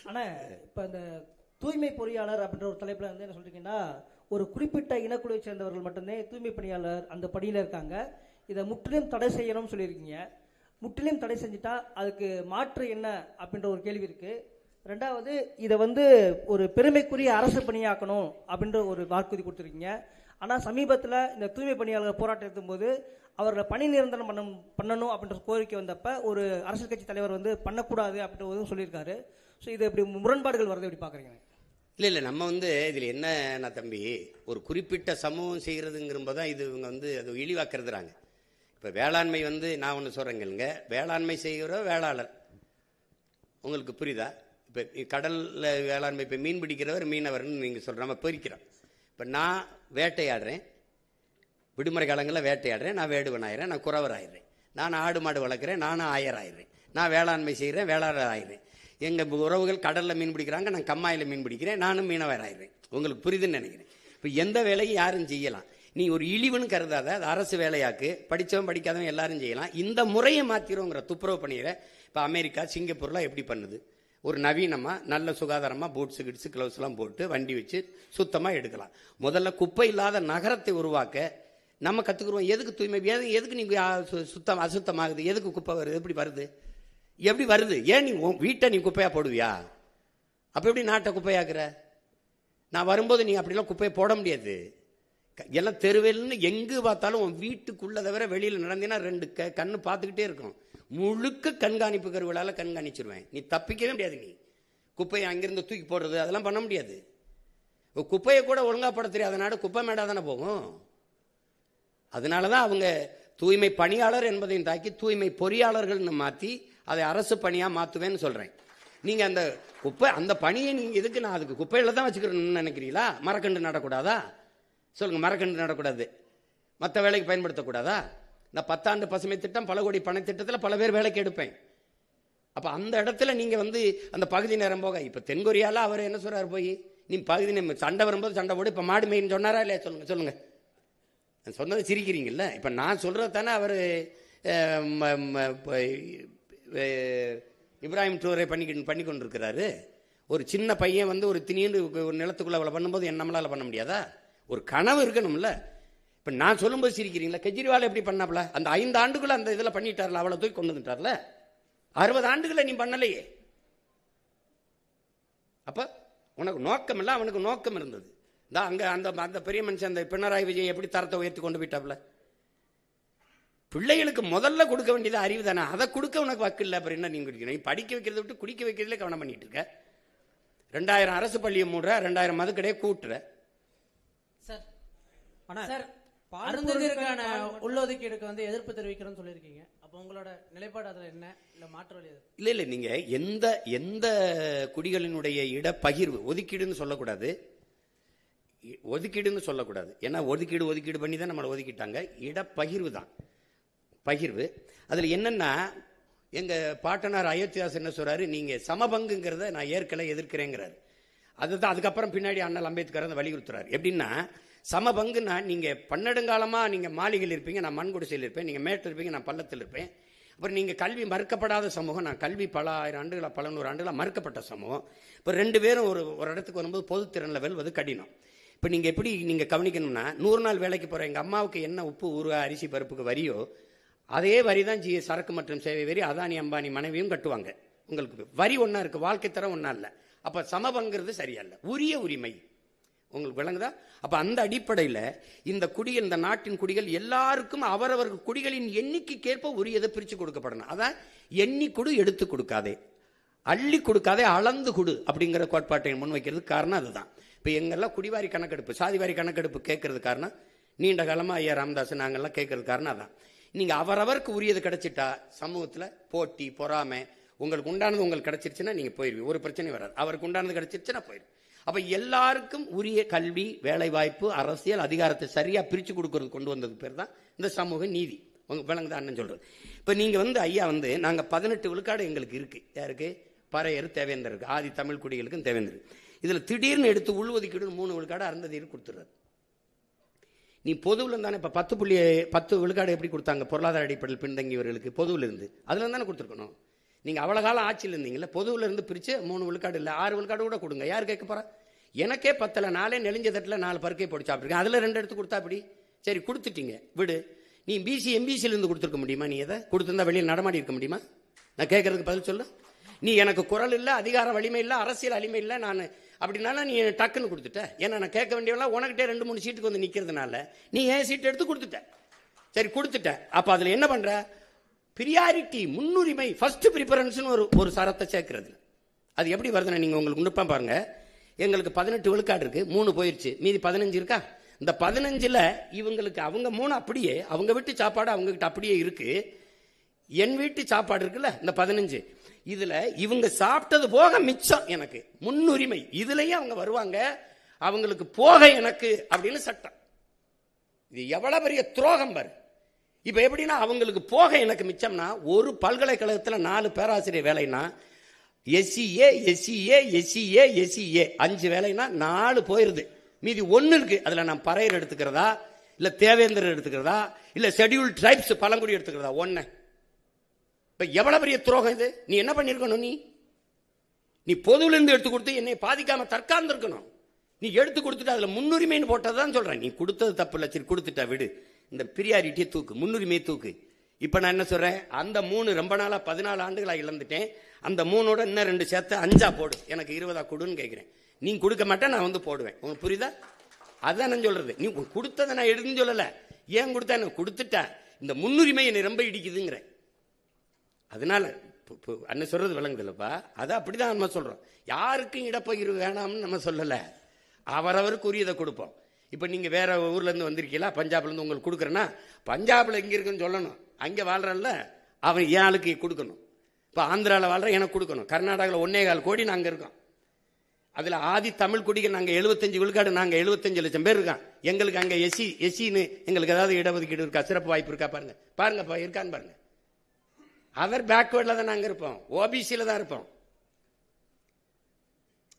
ஆனால் இப்போ இந்த தூய்மை பொறியாளர் அப்படின்ற ஒரு தலைப்பில் வந்து என்ன சொல்றீங்கன்னா, ஒரு குறிப்பிட்ட இனக்குழுவை சேர்ந்தவர்கள் மட்டுமே தூய்மை பணியாளர் அந்த பணியில் இருக்காங்க. இதை முற்றிலும் தடை செய்யணும்னு சொல்லியிருக்கீங்க. முற்றிலும் தடை செஞ்சுட்டா அதுக்கு மாற்று என்ன அப்படின்ற ஒரு கேள்வி இருக்கு. ரெண்டாவது, இதை வந்து ஒரு பெருமைக்குரிய அரசு பணியாக்கணும் அப்படின்ற ஒரு வாக்குறுதி கொடுத்துருக்கீங்க. ஆனால் சமீபத்தில் இந்த தூய்மை பணியாளர் போராட்டம் எடுக்கும்போது அவர்களை பணி நிரந்தரம் பண்ணணும் அப்படின்ற கோரிக்கை வந்தப்ப ஒரு அரசியல் கட்சி தலைவர் வந்து பண்ணக்கூடாது அப்படின்றதும் சொல்லியிருக்காரு. ஸோ இது இப்படி முரண்பாடுகள் வரதை எப்படி பார்க்குறீங்க? இல்லை நம்ம வந்து இதில் என்ன தம்பி, ஒரு குறிப்பிட்ட சமூகம் செய்கிறதுங்கிறப்ப தான் இது இவங்க வந்து அது இழிவாக்குறதுறாங்க. இப்போ வேளாண்மை வந்து நான் ஒன்று சொல்கிறேங்க, வேளாண்மை செய்கிற வேளாளர் உங்களுக்கு புரியுதா? இப்போ கடலில் வேளாண்மை, இப்போ மீன் பிடிக்கிறவர் மீனவர்னு நீங்கள் சொல்கிற நம்ம பிரிக்கிறோம். இப்போ நான் வேட்டையாடுறேன், விடுமுறை காலங்களில் வேட்டையாடுறேன், நான் வேடுவனாயிடுறேன், நான் குறவர் ஆயிடுறேன். நான் ஆடு மாடு வளர்க்குறேன், நானும் ஆயர் ஆயிடுறேன். நான் வேளாண்மை செய்கிறேன், வேளாளர் ஆயிடுறேன். எங்கள் உறவுகள் கடலில் மீன் பிடிக்கிறாங்க, நான் கம்மாயில் மீன் பிடிக்கிறேன், நானும் மீனவர் ஆயிடுறேன். உங்களுக்கு புரியுதுன்னு நினைக்கிறேன். இப்போ எந்த வேலையும் யாரும் செய்யலாம். நீ ஒரு இழிவுன்னு கருதாத, அது அரசு வேலையாக்கு, படித்தவன் படிக்காதவன் எல்லாரும் செய்யலாம். இந்த முறையை மாற்றிடுவோங்கிற துப்புரவு பண்ணிடுற. இப்போ அமெரிக்கா, சிங்கப்பூர்லாம் எப்படி பண்ணுது? ஒரு நவீனமாக நல்ல சுகாதாரமாக பூட்ஸு கிட்ஸு க்ளவுஸ்லாம் போட்டு வண்டி வச்சு சுத்தமாக எடுக்கலாம். முதல்ல குப்பை இல்லாத நகரத்தை உருவாக்க நம்ம கற்றுக்குருவோம். எதுக்கு தூய்மை, எதுக்கு நீங்கள் சுத்தம் அசுத்தமாகுது, எதுக்கு குப்பை வருது, எப்படி வருது, எப்படி வருது? ஏன் நீ வீட்டை நீ குப்பையாக போடுவியா? அப்போ எப்படி நாட்டை குப்பையாக்குற? நான் வரும்போது நீ அப்படிலாம் குப்பையை போட முடியாது. எல்லாம் தெருவெல்னு எங்கு பார்த்தாலும் உன் வீட்டுக்குள்ளே தவிர வெளியில் நடந்தீங்கன்னா ரெண்டு கண்ணு பார்த்துக்கிட்டே இருக்கும். முழுக்க கண்காணிப்பு கருவிகளால் கண்காணிச்சிருவேன். நீ தப்பிக்கவே முடியாது. நீ குப்பையை அங்கிருந்து தூக்கி போடுறது அதெல்லாம் பண்ண முடியாது. குப்பையை கூட ஒழுங்காக போட தெரியாத நாடு குப்பை மேடாக தானே போகும். அதனால தான் அவங்க தூய்மை பணியாளர் என்பதையும் தாக்கி தூய்மை பொறியாளர்கள்னு மாற்றி அதை அரசு பணியாக மாற்றுவேன்னு சொல்கிறேன். நீங்கள் அந்த குப்பை அந்த பணியை நீங்கள் எதுக்கு, நான் அதுக்கு குப்பையில் தான் வச்சுக்கிறேன்னு நினைக்கிறீங்களா? மரக்கன்று நடக்கூடாதா? சொல்லுங்கள், மரக்கன்று நடக்கூடாது, மற்ற வேலைக்கு பயன்படுத்தக்கூடாதா? இந்த 10 ஆண்டு பசுமை திட்டம், பல கோடி பண திட்டத்தில் பல பேர் வேலைக்கு எடுப்பேன். அப்போ அந்த இடத்துல நீங்கள் வந்து அந்த பகுதி நேரம் போக, இப்போ தென்கொரியாவில் அவர் என்ன சொல்கிறார், போய் நீ பகுதி நேரம் சண்டை வரும்போது சண்டை போடு, இப்போ மாடு மெயின் சொன்னாரா இல்லையா? சொல்லுங்கள். சொன்னது சிரிக்கிறீங்கல்ல. இப்போ நான் சொல்கிறது தானே அவர் இப்ராஹிம் டூரை பண்ணி கொண்டிருக்கிறாரு. ஒரு சின்ன பையன் வந்து ஒரு திடீர்னு ஒரு நிலத்துக்குள்ள அவளை பண்ணும்போது நம்மளால் பண்ண முடியாதா? ஒரு கனவு இருக்கணும்ல. இப்போ நான் சொல்லும்போது சிரிக்கிறீங்களா? கெஜ்ரிவால் எப்படி பண்ணாப்ல? அந்த 5 ஆண்டுக்குள்ள அந்த இதில் பண்ணிட்டார்ல, அவளை தூக்கி கொண்டு வந்துட்டார்ல. 60 ஆண்டுகளை நீ பண்ணலையே. அப்போ உனக்கு நோக்கம் இல்லை, அவனுக்கு நோக்கம் இருந்தது. தான் அங்கே அந்த பெரிய மனுஷன் அந்த பினராயி விஜய் எப்படி தரத்தை உயர்த்தி கொண்டு போயிட்டாப்ல. பிள்ளைகளுக்கு முதல்ல கொடுக்க வேண்டியது அறிவு தானே, அதை கொடுக்க உனக்கு வக்கு இல்லை. அப்புறம் என்ன நீங்க குடிக்கணும்? நீ படிக்க வைக்கிறத விட்டு குடிக்க வைக்கிறதுல கவனம் பண்ணிட்டு இருக்க. 2000 அரசு பள்ளியை மூடுற, 2000 மதுக்கடையை கூட்டுற. சார், அருந்ததிற்கான உள்ளொதுக்கீடுக்கு வந்து எதிர்ப்பு தெரிவிக்கிறோம்னு சொல்லியிருக்கீங்க. அப்போ உங்களோட நிலைப்பாடு அதில் என்ன, இல்லை மாற்று வழி? இல்லை, நீங்க எந்த குடிகளினுடைய இடப்பகிர்வு, ஒதுக்கீடுன்னு சொல்லக்கூடாது, ஒதுக்கீடுன்னு சொல்லக்கூடாது. ஏன்னா ஒதுக்கீடு பண்ணி தான் நம்மளை ஒதுக்கிட்டாங்க. இடப்பகிர்வு தான் பகிர்வு. அதில் என்னன்னா, எங்கள் பாட்டனார் அயோத்தியாஸ் என்ன சொல்கிறாரு, நீங்கள் சமபங்குங்கிறத நான் ஏற்கனவே எதிர்க்கிறேங்கிறாரு. அதுதான் அதுக்கப்புறம் பின்னாடி அண்ணல் அம்பேத்கர் அதை வலியுறுத்துறாரு. எப்படின்னா, சமபங்குன்னா நீங்கள் பன்னெடுங்காலமாக நீங்கள் மாளிகையில் இருப்பீங்க, நான் மண் குடிசையில் இருப்பேன், நீங்கள் மேட்டில் இருப்பீங்க, நான் பள்ளத்தில் இருப்பேன். அப்புறம் நீங்கள் கல்வி மறுக்கப்படாத சமூகம், நான் கல்வி பல ஆயிரம் ஆண்டுகளாக பல 100 ஆண்டுகளாக மறுக்கப்பட்ட சமூகம். இப்போ 2 பேரும் ஒரு இடத்துக்கு வரும்போது பொதுத்திறனில் வெல்வது கடினம். இப்போ நீங்கள் எப்படி நீங்கள் கவனிக்கணும்னா, 100 நாள் வேலைக்கு போகிற எங்கள் அம்மாவுக்கு என்ன உப்பு ஊறுகாய் அரிசி பருப்புக்கு வரியோ அதே வரி தான் சரக்கு மற்றும் சேவை வரி அதானி அம்பானி மனைவியும் கட்டுவாங்க. உங்களுக்கு வரி ஒன்றா இருக்குது, வாழ்க்கை தரம் ஒன்றா இல்லை. அப்போ சமபங்கிறது சரியா இல்லை, உரிய உரிமை உங்களுக்கு விளங்குதா? அப்போ அந்த அடிப்படையில் இந்த குடிகள், இந்த நாட்டின் குடிகள் எல்லாருக்கும் அவரவர்கள் குடிகளின் எண்ணிக்கைக்கேற்ப உரியதை பிரித்து கொடுக்கப்படணும். அதான் எண்ணி கொடு, எடுத்து கொடுக்காதே, அள்ளி கொடுக்காதே, அளந்து கொடு அப்படிங்கிற கோட்பாட்டை முன்வைக்கிறதுக்கு காரணம் அதுதான். இப்போ எங்கெல்லாம் குடிவாரி கணக்கெடுப்பு, சாதிவாரி கணக்கெடுப்பு கேட்கறது காரணம், நீண்ட காலமாக ஐயா ராமதாஸ் நாங்கள்லாம் கேட்கறது காரணம் அதான். நீங்கள் அவரவருக்கு உரியது கிடைச்சிட்டா சமூகத்தில் போட்டி பொறாமை, உங்களுக்கு உண்டானது உங்களுக்கு கிடைச்சிருச்சுன்னா நீங்கள் போயிடுவீங்க, ஒரு பிரச்சனையும் வராது. அவருக்கு உண்டானது கிடைச்சிருச்சுன்னா போயிடும். அப்போ எல்லாருக்கும் உரிய கல்வி, வேலை வாய்ப்பு, அரசியல் அதிகாரத்தை சரியாக பிரித்து கொடுக்கறது கொண்டு வந்தது பேர் தான் இந்த சமூக நீதி. உங்கள் விளங்குதான் அண்ணன் சொல்கிறது. இப்போ நீங்கள் வந்து ஐயா வந்து நாங்கள் 18 விழுக்காடு எங்களுக்கு இருக்குது. யாருக்கு? பறையர் தேவேந்தருக்கு, ஆதி தமிழ் குடிகளுக்கும் தேவேந்தர். இதில் திடீர்னு எடுத்து உள்ஒதுக்கீடு 3 விழுக்காடு அருந்ததியர் கொடுத்துறாரு. நீ பொதுவில் தானே இப்போ 10 விழுக்காடு எப்படி கொடுத்தாங்க? பொருளாதார அடிப்படையில் பின்தங்கியவர்களுக்கு பொதுவில் இருந்து அதில் தானே கொடுத்துருக்கணும். நீங்க அவ்வளவு காலம் ஆட்சியில் இருந்தீங்கல்ல, பொதுவில் இருந்து பிரிச்சு 3 விழுக்காடு இல்லை 6 விழுக்காடு கூட கொடுங்க, யார் கேட்க போறா? எனக்கே 10ல் 4 நெளிஞ்ச தட்டில் 4 பருக்கை போட்டு சாப்பிட்டுருக்கேன், அதில் 2 எடுத்து கொடுத்தா அப்படி சரி கொடுத்துட்டீங்க விடு. நீ பிசி எம்பிசியில இருந்து கொடுத்துருக்க முடியுமா? நீ எதை கொடுத்துருந்தா வெளியில் நடமாடி இருக்க முடியுமா? நான் கேட்கறதுக்கு பதில் சொல்லு. நீ எனக்கு குரல் இல்லை, அதிகார வலிமை இல்லை, அரசியல் வலிமை இல்லை, நான் அப்படின்னால நீ டக்குன்னு கொடுத்துட்ட. ஏன்னா நான் கேட்க வேண்டியவெல்லாம் உனக்கிட்டே 2-3 சீட்டுக்கு வந்து நிற்கிறதுனால நீ ஏன் சீட்டு எடுத்து கொடுத்துட்ட. சரி கொடுத்துட்ட, அப்போ அதில் என்ன பண்ற? பிரியாரிட்டி, முன்னுரிமை, ஃபர்ஸ்ட் ப்ரிஃபரன்ஸ் ஒரு சரத்தை சேர்க்கிறது. அது எப்படி வருதுன்னு நீங்க உங்களுக்கு முன்னுப்பா பாருங்க. எங்களுக்கு 18 விழுக்காடு இருக்கு, 3 போயிருச்சு, மீதி 15 இருக்கா? இந்த 15ல் இவங்களுக்கு அவங்க 3 அப்படியே, அவங்க வீட்டு சாப்பாடு அவங்க கிட்ட அப்படியே இருக்கு, என் வீட்டு சாப்பாடு இருக்குல்ல இந்த 15, இதுல இவங்க சாப்பிட்டது போக மிச்சம் எனக்கு முன்னுரிமை, இதுலயே அவங்க வருவாங்க, அவங்களுக்கு போக எனக்கு அப்படின்னு சட்டம். இது எவ்வளவு பெரிய துரோகம் பாரு. இப்ப எப்படின்னா அவங்களுக்கு போக எனக்கு மிச்சம்னா, ஒரு பல்கலைக்கழகத்தில் 4 பேராசிரியர் வேலைன்னா எஸ்சிஏ எஸ்சிஏ எஸ்சிஏ எஸ்சிஏ 5 வேலைன்னா 4 போயிருது, மீதி 1 இருக்கு. அதுல நான் பறையர் எடுத்துக்கிறதா, இல்ல தேவேந்திரர் எடுத்துக்கிறதா, இல்ல ஷெட்யூல் ட்ரைப்ஸ் பழங்குடி எடுத்துக்கிறதா? 1. இப்ப எவ்வளவு பெரிய துரோகம் இது. நீ என்ன பண்ணிருக்கணும்? நீ பொதுவில இருந்து எடுத்து கொடுத்து என்னை பாதிக்காம தற்காந்து இருக்கணும். நீ எடுத்து கொடுத்துட்டு அதுல முன்னுரிமைன்னு போட்டதான் சொல்றேன். நீ கொடுத்தது தப்பு இல்லை, சரி கொடுத்துட்டா விடு, இந்த பிரியாரிட்டியை தூக்கு, முன்னுரிமையை தூக்கு. இப்ப நான் என்ன சொல்றேன், அந்த 3 ரொம்ப நாளா 14 ஆண்டுகளா இழந்துட்டேன், அந்த 3ஓட இன்னும் 2 சேர்த்து 5 போடு, எனக்கு 20 கொடுன்னு கேட்கிறேன். நீ கொடுக்க மாட்டேன், நான் வந்து போடுவேன். உங்களுக்கு புரியுதா? அதான் நான் சொல்றது. நீ கொடுத்ததை நான் எடுன்னு சொல்லல, ஏன் கொடுத்தா நான் கொடுத்துட்டேன், இந்த முன்னுரிமை என்னை ரொம்ப இடிக்குதுங்கிற. அதனால அண்ணன் சொல்றது விளங்குதுல்லப்பா, அதை அப்படிதான் நம்ம சொல்றோம். யாருக்கும் இடப்பகிர்வு வேணாம்னு நம்ம சொல்லல, அவரவருக்கு உரியதை கொடுப்போம். இப்ப நீங்க வேற ஊர்ல இருந்து வந்திருக்கீங்களா, பஞ்சாப்ல இருந்து உங்களுக்கு கொடுக்குறேன்னா, பஞ்சாப்ல எங்க இருக்குன்னு சொல்லணும், அங்க வாழ்றல்ல அவன் என் ஆளுக்கு கொடுக்கணும். இப்ப ஆந்திராவில் வாழ்ற எனக்கு கொடுக்கணும், கர்நாடகாவில் 1.25 கோடி நாங்க இருக்கோம், அதுல ஆதி தமிழ் குடிகள் நாங்க 75 விழுக்காடு, நாங்க 75 லட்சம் பேர் இருக்கான். எங்களுக்கு அங்க எஸ்சின்னு எங்களுக்கு ஏதாவது இடஒதுக்கீடு இருக்கா, சிறப்பு வாய்ப்பு இருக்கா? பாருங்க பாருங்கப்பா, இருக்கான்னு பாருங்க. அதர் பேக்வேர்ட்ல தான் நாங்க இருப்போம், ஓபிசியில தான் இருப்போம்.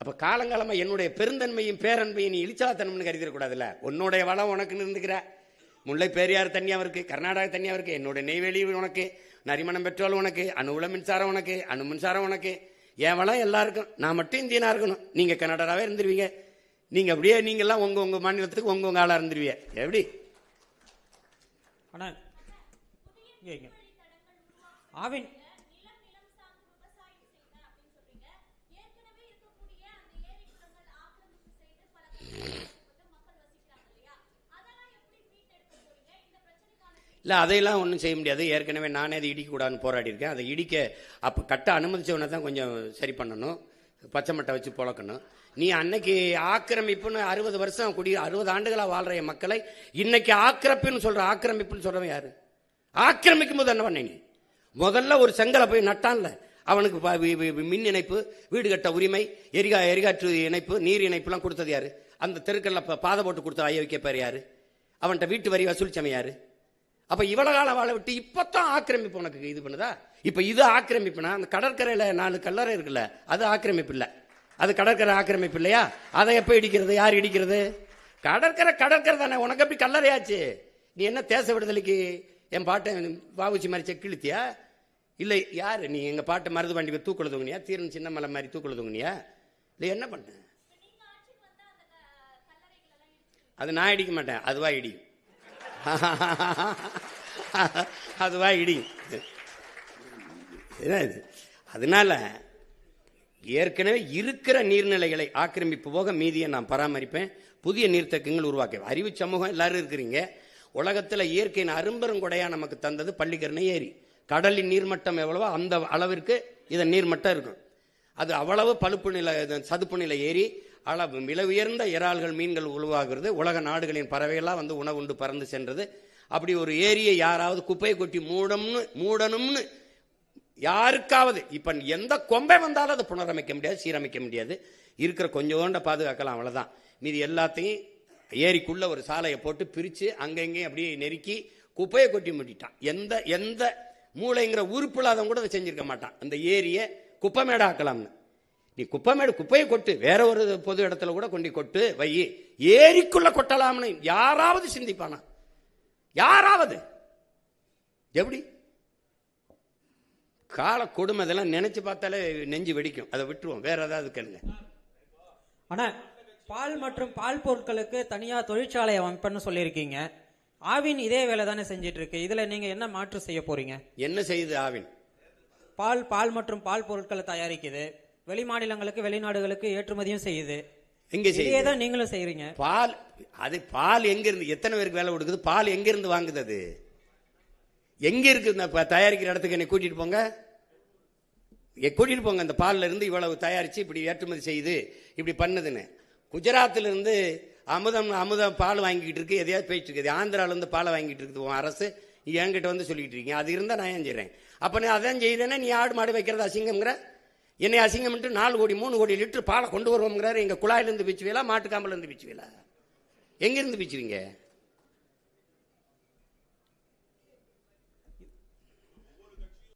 அப்ப காலங்காலமா என்னுடைய பெருந்தன்மையும் பேரன்பையும் நீ இழிச்சாத்தனம்னு கருதிடக்கூடாதுல்ல. உன்னுடைய வளம் உனக்குன்னு இருந்துக்கிற, முல்லை பெரியார் தனியா இருக்கு, கர்நாடகா தனியா இருக்கு, என்னோட நெய்வேலி உனக்கு, நரிமணம் பெட்ரோல் உனக்கு, அணு உல மின்சாரம் உனக்கு, அணு மின்சாரம் உனக்கு, என் வளம் எல்லாருக்கும். நான் மட்டும் இந்தியனா இருக்கணும், நீங்க கனடாவே இருந்துருவீங்க, நீங்க அப்படியே நீங்க எல்லாம் உங்க மாநிலத்துக்கு உங்க ஆளா இருந்துருவீங்க. எப்படி ஆவின் இல்லை அதையெல்லாம் ஒன்றும் செய்ய முடியாது. ஏற்கனவே நானே அதை இடிக்கக்கூடாதுன்னு போராடி இருக்கேன். அதை இடிக்க அப்போ கட்ட அனுமதிச்சவனை தான் கொஞ்சம் சரி பண்ணணும், பச்சை மட்டை வச்சு புழக்கணும். நீ அன்னைக்கு ஆக்கிரமிப்புன்னு 60 வருஷம் 60 ஆண்டுகளாக வாழ்ற என் மக்களை இன்னைக்கு ஆக்கிரமிப்புன்னு சொல்றவன் யாரு? ஆக்கிரமிக்கும் போது என்ன பண்ண? நீ முதல்ல ஒரு செங்கலை போய் நட்டான்ல, அவனுக்கு மின் இணைப்பு, வீடு கட்ட உரிமை, எரிகாற்று இணைப்பு, நீர் இணைப்புலாம் கொடுத்தது யாரு? அந்த தெருக்கல்ல பாதை போட்டு கொடுத்த ஐயவிக்க பேர் யாரு? அவன்கிட்ட வீட்டு வரி வசூலிச்சவன் யாரு? அப்ப இவ்வளவு காலம் வாழ விட்டு இப்பதான் ஆக்கிரமிப்பு உனக்கு இது பண்ணுதா? இப்ப இது ஆக்கிரமிப்புனா, அந்த கடற்கரையில 4 கல்லறை இருக்குல்ல, அது ஆக்கிரமிப்பு இல்ல, அது கடற்கரை ஆக்கிரமிப்பு இல்லையா? அதை எப்ப இடிக்கிறது? யார் இடிக்கிறது? கடற்கரை தானே. உனக்கு எப்படி கல்லறையாச்சு? நீ என்ன தேச விடுதலைக்கு என் பாட்டை வாவுச்சி மாதிரி செக்கிழுத்தியா? இல்லை யாரு நீ? எங்க பாட்டை மருது பாண்டி தூக்குல தூங்குனியா? தீரன் சின்னமலை மாதிரி தூக்குல தூங்குனியா? இல்லை என்ன பண்ண? அது நான் இடிக்க மாட்டேன், அதுவா இடியும், அதுவா இடியும். அதனால ஏற்கனவே இருக்கிற நீர்நிலைகளை ஆக்கிரமிப்பு போக மீதியை நான் பராமரிப்பேன், புதிய நீர்த்தக்கங்கள் உருவாக்குவேன். அறிவு சமூகம் எல்லாரும் இருக்கிறீங்க. உலகத்தில் இயற்கையின் அரும்பெருங்கொடையா நமக்கு தந்தது பள்ளிக்கரணை ஏரி. கடலின் நீர்மட்டம் எவ்வளவோ அந்த அளவிற்கு இதன் நீர்மட்டம் இருக்கும். அது அவ்வளவு பழுப்பு நில சதுப்பு நிலை ஏரி, அளவு விலை உயர்ந்த இறால்கள் மீன்கள் உருவாகிறது. உலக நாடுகளின் பறவைகள்லாம் வந்து உணவு உண்டு பறந்து சென்றது. அப்படி ஒரு ஏரியை யாராவது குப்பையை கொட்டி மூடணும்னு யாருக்காவது இப்ப எந்த கொம்பை வந்தாலும் அதை புனரமைக்க முடியாது, சீரமைக்க முடியாது. இருக்கிற கொஞ்சோண்ட பாதுகாக்கலாம், அவ்வளவுதான். மீதி எல்லாத்தையும் ஏரிக்குள்ள ஒரு சாலையை போட்டு பிரிச்சு அங்கங்கேயும் அப்படியே நெருக்கி குப்பையை கொட்டி மூட்டிட்டான். எந்த மூளைங்கிற உறுப்பில்லாதவங்க கூட அதை செஞ்சிருக்க மாட்டான். அந்த ஏரியை குப்பை மேடை ஆக்கலாம்னு. நீ குப்பையை கொட்டு, வேற ஒரு பொது இடத்துல கூட கொண்டு கொட்டு வை, ஏரிக்குள்ள கொட்டலாம்னு யாராவது சிந்திப்பானா? யாராவது? எப்படி கால கொடுமை இதெல்லாம் நினைச்சு பார்த்தாலே நெஞ்சு வெடிக்கும். அதை விட்டுருவோம், வேற ஏதாவது கேளுங்க. ஆனா பால் மற்றும் பால் பொருட்களுக்கு தனியா தொழிற்சாலை அமைப்புன்னு சொல்லியிருக்கீங்க. ஆவின் இதே வேலை தானே செஞ்சிட்டு இருக்கு. இதுல நீங்க என்ன மாற்று செய்ய போறீங்க? என்ன செய்யுது ஆவின்? பால் மற்றும் பால் பொருட்களை தயாரிக்குது, வெளி மாநிலங்களுக்கு வெளிநாடுகளுக்கு ஏற்றுமதியும் செய்யுது. எங்க செய்யுது? தான் நீங்களும் செய்யறீங்க. பால் எங்க இருந்து, எத்தனை பேருக்கு வேலை கொடுக்குது? பால் எங்க இருந்து வாங்குது? அது எங்க இருக்கு? தயாரிக்கிற இடத்துக்கு என்னை கூட்டிட்டு போங்க, கூட்டிட்டு போங்க. அந்த பால்ல இருந்து இவ்வளவு தயாரிச்சு இப்படி ஏற்றுமதி செய்யுது, இப்படி பண்ணுதுன்னு. குஜராத்ல இருந்து அமுதம் பால் வாங்கிட்டு இருக்கு, எதையாவது போயிட்டு இருக்குது. ஆந்திரால இருந்து பாலை வாங்கிட்டு இருக்குது உன் அரசு. என்கிட்ட வந்து சொல்லிட்டு இருக்கீங்க. அது இருந்தா நான் ஏன் செய்யறேன்? அப்ப நான் அதான் செய்யறேன்னா நீ ஆடு மாடு வைக்கிறது அசிங்கம்ங்கிற, என்னை அசிங்கம் 4 கோடி 3 கோடி லிட்டர் பாலை கொண்டு வருவோம்ங்கிறாரு. எங்க குழாயிலிருந்து பிச்சுவீங்களா, மாட்டுக்காம்பல இருந்து பிச்சுவீங்களா? எங்க இருந்து பிச்சுவீங்க?